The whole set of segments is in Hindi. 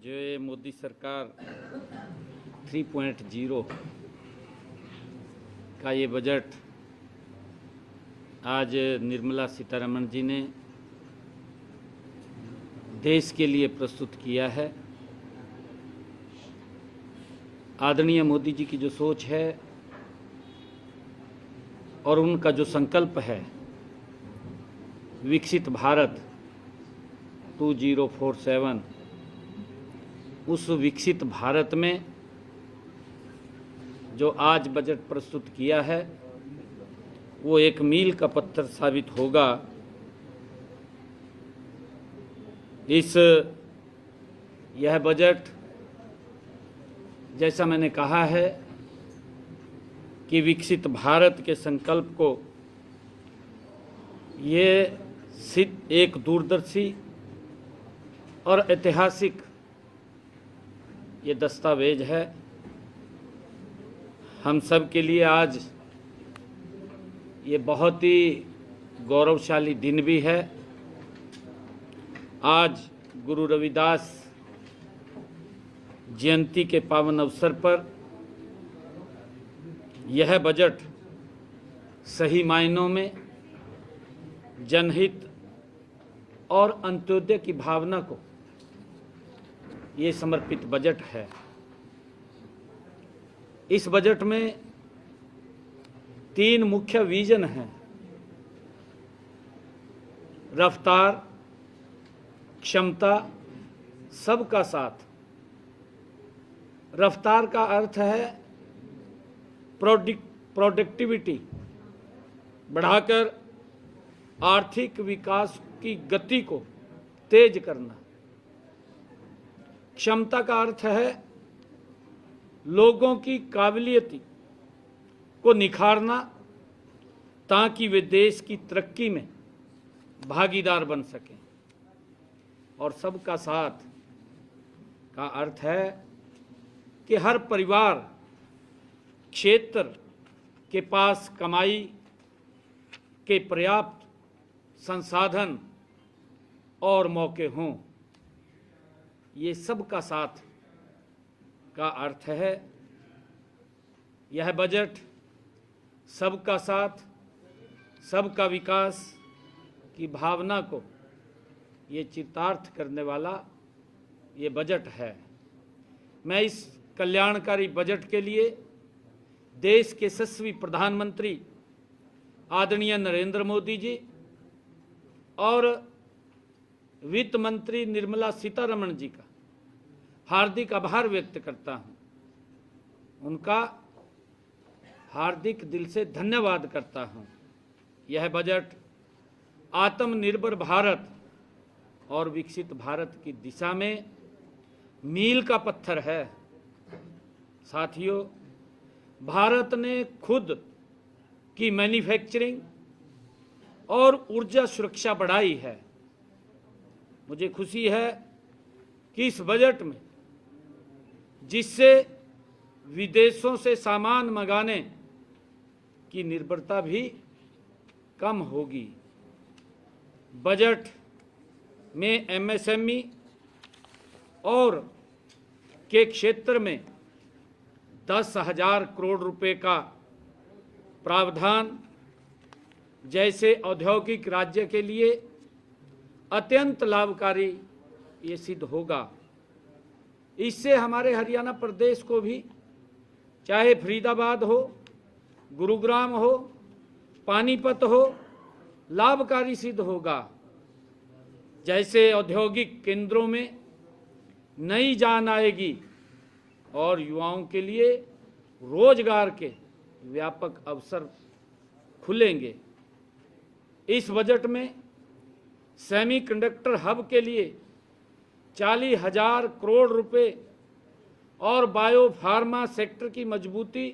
जो ये मोदी सरकार 3.0 का ये बजट आज निर्मला सीतारमण जी ने देश के लिए प्रस्तुत किया है। आदरणीय मोदी जी की जो सोच है और उनका जो संकल्प है विकसित भारत 2047, उस विकसित भारत में जो आज बजट प्रस्तुत किया है वो एक मील का पत्थर साबित होगा। यह बजट, जैसा मैंने कहा है कि विकसित भारत के संकल्प को ये एक दूरदर्शी और ऐतिहासिक ये दस्तावेज है। हम सब के लिए आज ये बहुत ही गौरवशाली दिन भी है। आज गुरु रविदास जयंती के पावन अवसर पर यह बजट सही मायनों में जनहित और अंत्योदय की भावना को ये समर्पित बजट है। इस बजट में 3 मुख्य विजन हैं: रफ्तार, क्षमता, सबका साथ। रफ्तार का अर्थ है प्रोडक्टिविटी बढ़ाकर आर्थिक विकास की गति को तेज करना। क्षमता का अर्थ है लोगों की काबिलियत को निखारना ताकि वे देश की तरक्की में भागीदार बन सकें। और सबका साथ का अर्थ है कि हर परिवार क्षेत्र के पास कमाई के पर्याप्त संसाधन और मौके हों। ये सबका साथ का अर्थ है। यह बजट सबका साथ, सबका विकास की भावना को ये चितार्थ करने वाला ये बजट है। मैं इस कल्याणकारी बजट के लिए देश के यशस्वी प्रधानमंत्री आदरणीय नरेंद्र मोदी जी और वित्त मंत्री निर्मला सीतारमण जी का हार्दिक आभार व्यक्त करता हूं। उनका हार्दिक दिल से धन्यवाद करता हूं। यह बजट आत्मनिर्भर भारत और विकसित भारत की दिशा में मील का पत्थर है। साथियों, भारत ने खुद की मैन्युफैक्चरिंग और ऊर्जा सुरक्षा बढ़ाई है। मुझे खुशी है कि इस बजट में जिससे विदेशों से सामान मंगाने की निर्भरता भी कम होगी। बजट में एमएसएमई और के क्षेत्र में 10,000 करोड़ रुपए का प्रावधान जैसे औद्योगिक राज्य के लिए अत्यंत लाभकारी ये सिद्ध होगा। इससे हमारे हरियाणा प्रदेश को भी, चाहे फरीदाबाद हो, गुरुग्राम हो, पानीपत हो, लाभकारी सिद्ध होगा। जैसे औद्योगिक केंद्रों में नई जान आएगी और युवाओं के लिए रोजगार के व्यापक अवसर खुलेंगे। इस बजट में सेमीकंडक्टर हब के लिए 40,000 करोड़ रुपए और बायो फार्मा सेक्टर की मजबूती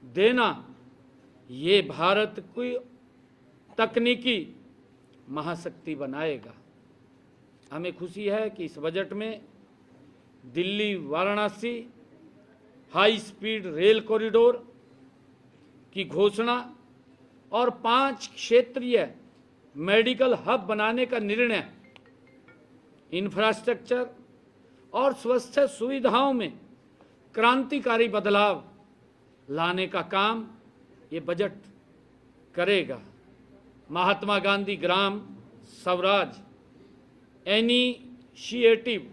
देना ये भारत को तकनीकी महाशक्ति बनाएगा। हमें खुशी है कि इस बजट में Delhi Varanasi high speed rail corridor की घोषणा और 5 क्षेत्रीय मेडिकल हब बनाने का निर्णय इंफ्रास्ट्रक्चर और स्वास्थ्य सुविधाओं में क्रांतिकारी बदलाव लाने का काम ये बजट करेगा। महात्मा गांधी ग्राम स्वराज इनिशिएटिव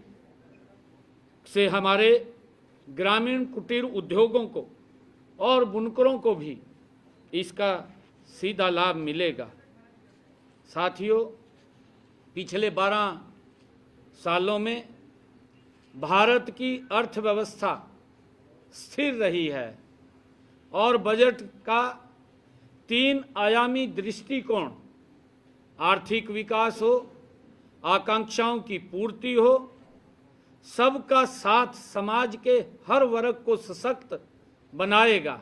से हमारे ग्रामीण कुटीर उद्योगों को और बुनकरों को भी इसका सीधा लाभ मिलेगा। साथियों, पिछले 12 सालों में भारत की अर्थव्यवस्था स्थिर रही है और बजट का 3 आयामी दृष्टिकोण, आर्थिक विकास हो, आकांक्षाओं की पूर्ति हो, सबका साथ समाज के हर वर्ग को सशक्त बनाएगा।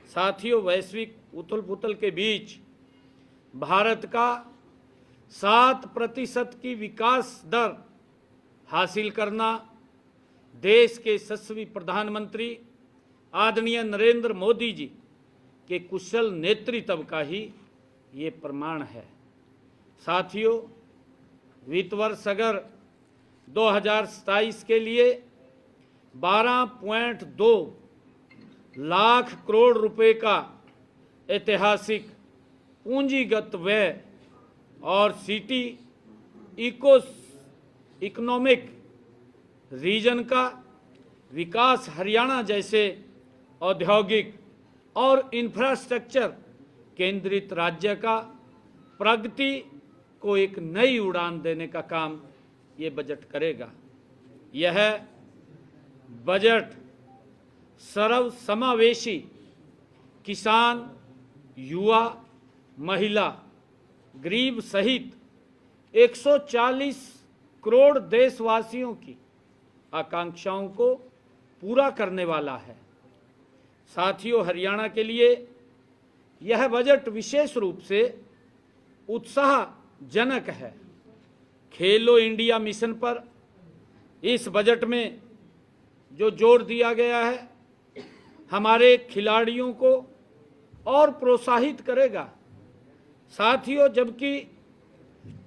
साथियों, वैश्विक उथल पुथल के बीच भारत का 7% की विकास दर हासिल करना देश के यशस्वी प्रधानमंत्री आदरणीय नरेंद्र मोदी जी के कुशल नेतृत्व का ही ये प्रमाण है। साथियों, वित्त वर्ष अगर 2027 के लिए 12.2 लाख करोड़ रुपए का ऐतिहासिक पूंजीगत व्यय और सिटी इकोनॉमिक रीजन का विकास हरियाणा जैसे औद्योगिक और इंफ्रास्ट्रक्चर केंद्रित राज्य का प्रगति को एक नई उड़ान देने का काम ये बजट करेगा। यह बजट सर्वसमावेशी किसान, युवा, महिला, गरीब सहित 140 करोड़ देशवासियों की आकांक्षाओं को पूरा करने वाला है। साथियों, हरियाणा के लिए यह बजट विशेष रूप से उत्साहजनक है। खेलो इंडिया मिशन पर इस बजट में जो जोर दिया गया है, हमारे खिलाड़ियों को और प्रोत्साहित करेगा। साथियों, जबकि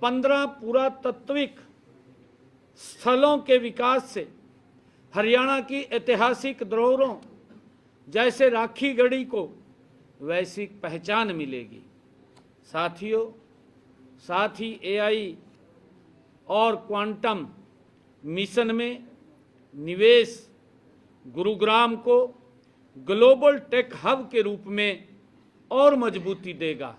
15 पुरातात्विक स्थलों के विकास से हरियाणा की ऐतिहासिक धरोहरों जैसे राखी गढ़ी को वैश्विक पहचान मिलेगी। साथियों, साथ ही एआई और क्वांटम मिशन में निवेश गुरुग्राम को ग्लोबल टेक हब के रूप में और मजबूती देगा।